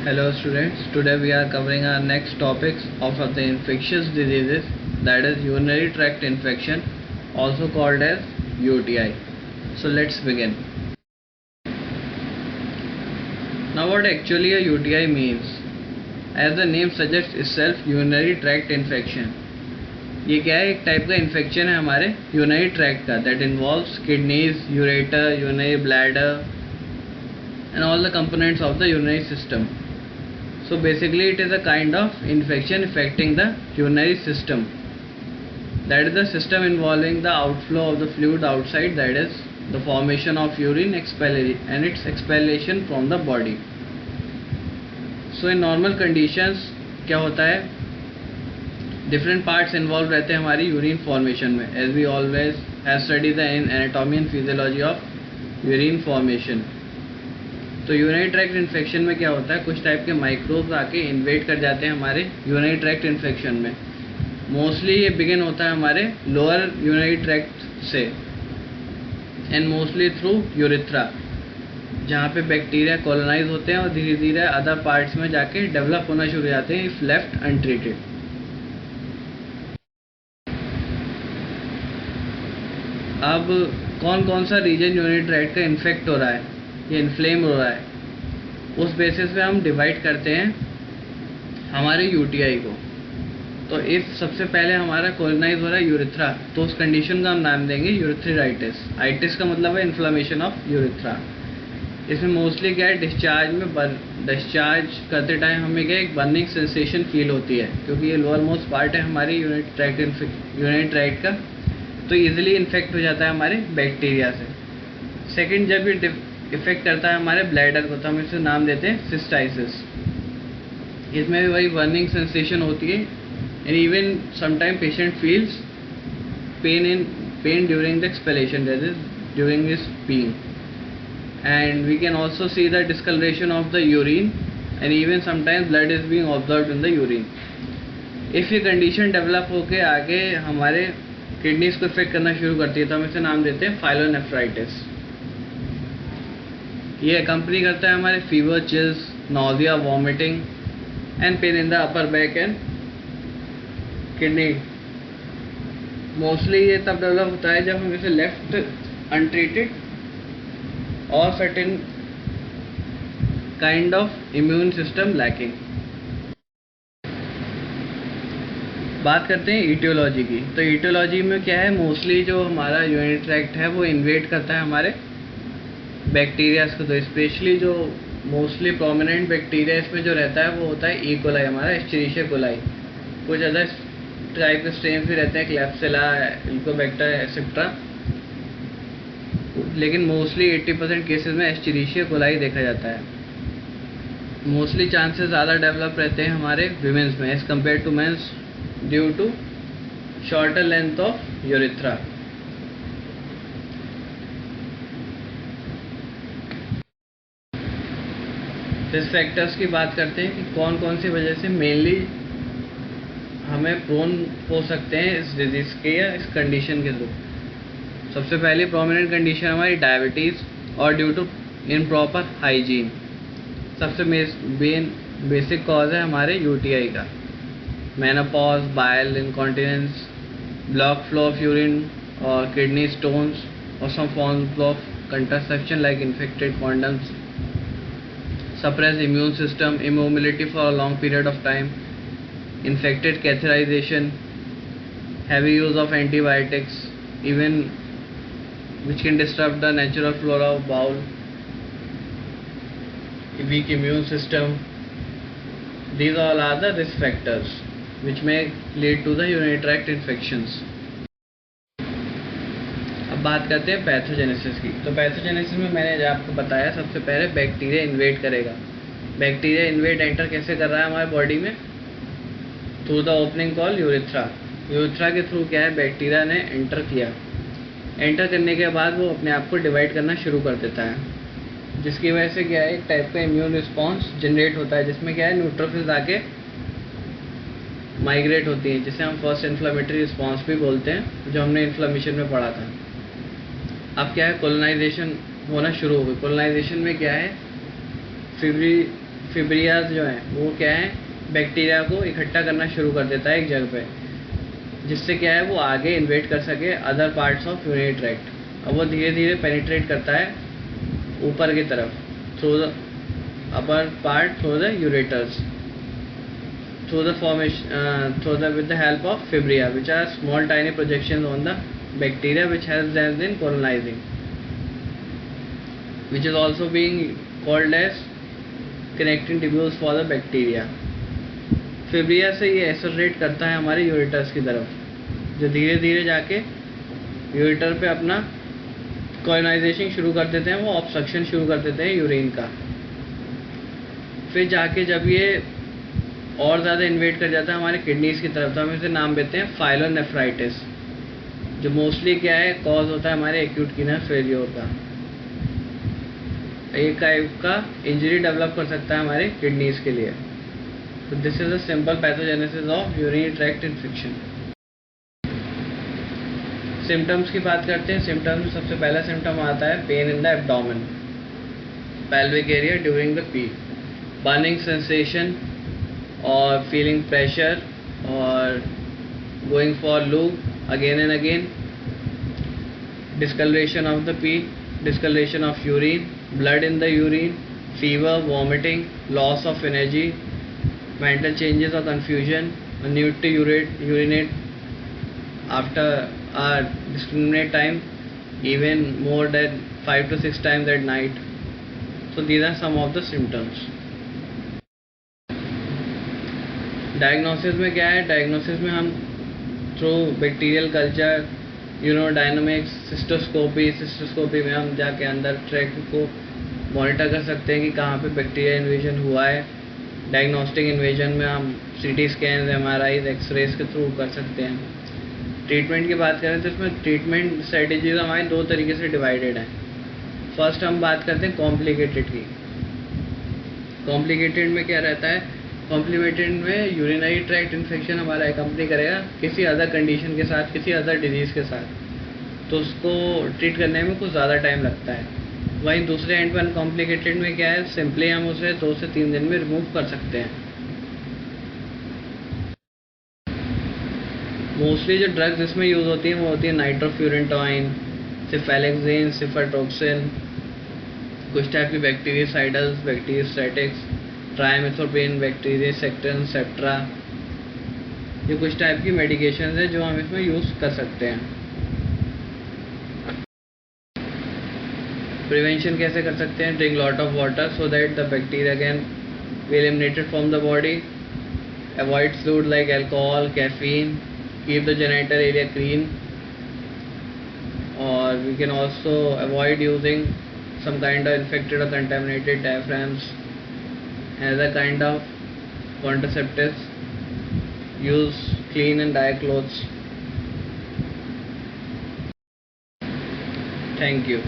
Hello students, today we are covering our next topics of the infectious diseases, that is urinary tract infection, also called as UTI. So let's begin. Now what actually a UTI means? As the name suggests itself, urinary tract infection. ये क्या है? एक type का infection है हमारे urinary tract का that involves kidneys, ureter, urinary bladder and all the components of the urinary system. So basically it is a kind of infection affecting the urinary system, that is the system involving the outflow of the fluid outside, that is the formation of urine and its expellation from the body. So in normal conditions क्या होता है, different parts involved रहते हैं हमारी urine formation में, as we always have studied the anatomy and physiology of urine formation. तो urinary tract infection में क्या होता है, कुछ टाइप के माइक्रोब्स आके इन्वेड कर जाते हैं हमारे यूरिनरी ट्रैक्ट इन्फेक्शन में. मोस्टली ये बिगिन होता है हमारे लोअर यूरिनरी ट्रैक्ट से एंड मोस्टली थ्रू यूरिथ्रा, जहाँ पे बैक्टीरिया कॉलोनाइज होते हैं और धीरे धीरे अदर पार्ट्स में जाके डेवलप होना शुरू हो जाते हैं इफ लेफ्ट अनट्रीटेड. अब कौन कौन सा रीजन यूरिनरी ट्रैक्ट का इन्फेक्ट हो रहा है, ये इन्फ्लेम हो रहा है, उस बेसिस पे हम डिवाइड करते हैं हमारे यूटीआई को. तो इफ सबसे पहले हमारा कॉलोनाइज हो रहा है यूरिथ्रा, तो उस कंडीशन का हम नाम देंगे यूरिथ्राइटिस. आइटिस का मतलब है इन्फ्लामेशन ऑफ यूरिथ्रा. इसमें मोस्टली क्या है, डिस्चार्ज करते टाइम हमें क्या एक बर्निंग सेंसेशन फील होती है, क्योंकि ये लोअर मोस्ट पार्ट है हमारी यूरिनरी ट्रैक्ट का, तो ईजिली इन्फेक्ट हो जाता है हमारे बैक्टीरिया से. सेकेंड, जब ये इफेक्ट करता है हमारे ब्लैडर को, तो हम इसे नाम देते हैं सिस्टाइसिस. इसमें भी वही बर्निंग सेंसेशन होती है and even sometime patient feels pain during the expulsion, that is during this peeing. And we can also see the discoloration of the urine and even sometimes blood is being observed in the urine. If ये condition develop होकर आगे हमारे kidneys को effect करना शुरू करती है, तो हम इसे नाम देते हैं फाइलोनेफ्राइटिस. ये अकम्पनी करता है हमारे fever, chills, nausea, vomiting and pain in the upper back and kidney. Mostly ये तब डेवलप होता है जब हम इसे लेफ्ट अनट्रीटेड और certain kind of immune system lacking. बात करते हैं ईटियोलॉजी की. तो ईटियोलॉजी में क्या है, मोस्टली जो हमारा यूरिनरी ट्रैक्ट है वो इन्वेड करता है हमारे बैक्टीरियाज को. तो स्पेशली जो मोस्टली प्रोमिनेंट बैक्टीरिया इसमें जो रहता है वो होता है ई कोलाई, हमारा एस्चेरिशिया कोलाई. कुछ अदर टाइप के स्ट्रेन भी रहते हैं, क्लैप्सिला, हेलिकोबैक्टर एक्सेट्रा, लेकिन मोस्टली 80% केसेस में एस्चेरिशिया कोलाई देखा जाता है. मोस्टली चांसेस ज़्यादा डेवलप रहते हैं हमारे विमेंस में as compared to mens due to shorter length of urethra. Risk factors की बात करते हैं कि कौन कौन सी वजह से मेनली हमें प्रोन हो सकते हैं इस डिजीज़ के या इस कंडीशन के थ्रू. सबसे पहले प्रोमिनेंट कंडीशन हमारी डायबिटीज़ और ड्यू टू इनप्रॉपर हाइजीन. सबसे बेसिक कॉज है हमारे यूटीआई का menopause, bile incontinence, block flow of urine और किडनी स्टोन्स और some forms of contraception like infected condoms, suppressed immune system, immobility for a long period of time, infected catheterization, heavy use of antibiotics, even which can disrupt the natural flora of bowel, weak immune system. These all are the risk factors which may lead to the urinary tract infections. अब बात करते हैं pathogenesis की. तो pathogenesis में मैंने आपको बताया सबसे पहले बैक्टीरिया इन्वेड करेगा. बैक्टीरिया इन्वेड एंटर कैसे कर रहा है हमारे बॉडी में, through the opening call urethra. Urethra के थ्रू क्या है, बैक्टीरिया ने एंटर किया. एंटर करने के बाद वो अपने आप को डिवाइड करना शुरू कर देता है, जिसकी वजह से क्या है एक टाइप का इम्यून रिस्पॉन्स जनरेट होता है, जिसमें क्या है न्यूट्रोफिल्स आके माइग्रेट होती हैं, जिसे हम फर्स्ट इन्फ्लामेटरी रिस्पॉन्स भी बोलते हैं, जो हमने इन्फ्लामेशन में पढ़ा था. अब क्या है, कोलोनाइजेशन होना शुरू हो गई. कोलोनाइजेशन में क्या है, फिब्रियाज जो हैं वो क्या है, बैक्टीरिया को इकट्ठा करना शुरू कर देता है एक जगह पे, जिससे क्या है वो आगे इन्वेट कर सके other parts of urinary tract. अब वो धीरे धीरे पेनिट्रेट करता है ऊपर की तरफ through the upper part through the ureters through the formation with the help of fibria, which are small tiny projections on the bacteria which helps them in colonizing, which is also being called as connecting tubules for the bacteria. फिब्रिया से ये associate करता है हमारे ureters की तरफ, जो धीरे धीरे जाके यूरेटर पे अपना कॉलोनाइजेशन शुरू कर देते हैं, वो ऑब्स्ट्रक्शन शुरू कर देते हैं यूरिन का। फिर जाके जब ये और ज़्यादा इन्वेट कर जाता है हमारे किडनीज़ की तरफ, तो हम इसे नाम देते हैं फाइलोनेफ्राइटिस, जो मोस्टली क्या है कॉज होता है हमारे एक्यूट किडनी फेलियर का। एक टाइप का इंजरी डेवलप कर सकता है हमारे किडनीज़ के लिए। तो this is a simple pathogenesis of urinary tract infection. Symptoms की बात करते हैं। सिम्टम्स में सबसे पहला सिम्टम आता है pain in the abdomen, pelvic area during the pee, burning sensation or feeling pressure or going for loo again and again, discoloration of the pee, discoloration of urine, blood in the urine, fever, vomiting, loss of energy, mental changes or confusion, a need to urinate after a discriminate time, even more than 5 to 6 times at night. So these are some of the symptoms. Diagnosis में क्या है, diagnosis में हम through bacterial culture, urodynamics, cystoscopy में हम जाके अंदर track को मॉनिटर कर सकते हैं कि कहाँ पे बैक्टीरिया इन्वेजन हुआ है। डायग्नोस्टिक इन्वेजन में हम सीटी स्कैन, एमआरआई, एक्सरेज के थ्रू कर सकते हैं। ट्रीटमेंट की बात करें तो इसमें ट्रीटमेंट स्ट्रेटेजीज हमारे दो तरीके से डिवाइडेड हैं। फर्स्ट हम बात करते हैं कॉम्प्लिकेटेड की। कॉम्प्लिकेटेड में क्या रहता है, कॉम्प्लिकेटेड में यूरिनरी ट्रैक्ट इन्फेक्शन हमारा एकम्पनी करेगा किसी अदर कंडीशन के साथ, किसी अदर डिजीज़ के साथ, तो उसको ट्रीट करने में कुछ ज़्यादा टाइम लगता है। वहीं दूसरे एंड पर अनकॉम्प्लिकेटेड में क्या है, सिंपली हम उसे 2 से 3 दिन में रिमूव कर सकते हैं। मोस्टली जो ड्रग्स इसमें यूज़ होती हैं वो होती है नाइट्रोफ्यूरेंटॉइन, सिफेलेक्सेन, सिफरटॉक्सिन, कुछ टाइप की बैक्टीरियासाइडल्स, बैक्टीरियोस्टैटिक्स, ट्राइमेथोपेन, बैक्टीरियासेक्टिन, सेप्ट्रा, ये कुछ टाइप की मेडिकेशन है जो हम इसमें यूज़ कर सकते हैं। प्रिवेंशन कैसे कर सकते हैं, drink lot of water so that the bacteria can be eliminated from the body, avoid fluid like alcohol, caffeine, keep the genital area clean, और we can also avoid using some kind of infected or contaminated diaphragms, another kind of contraceptives, use clean and dry clothes. Thank you.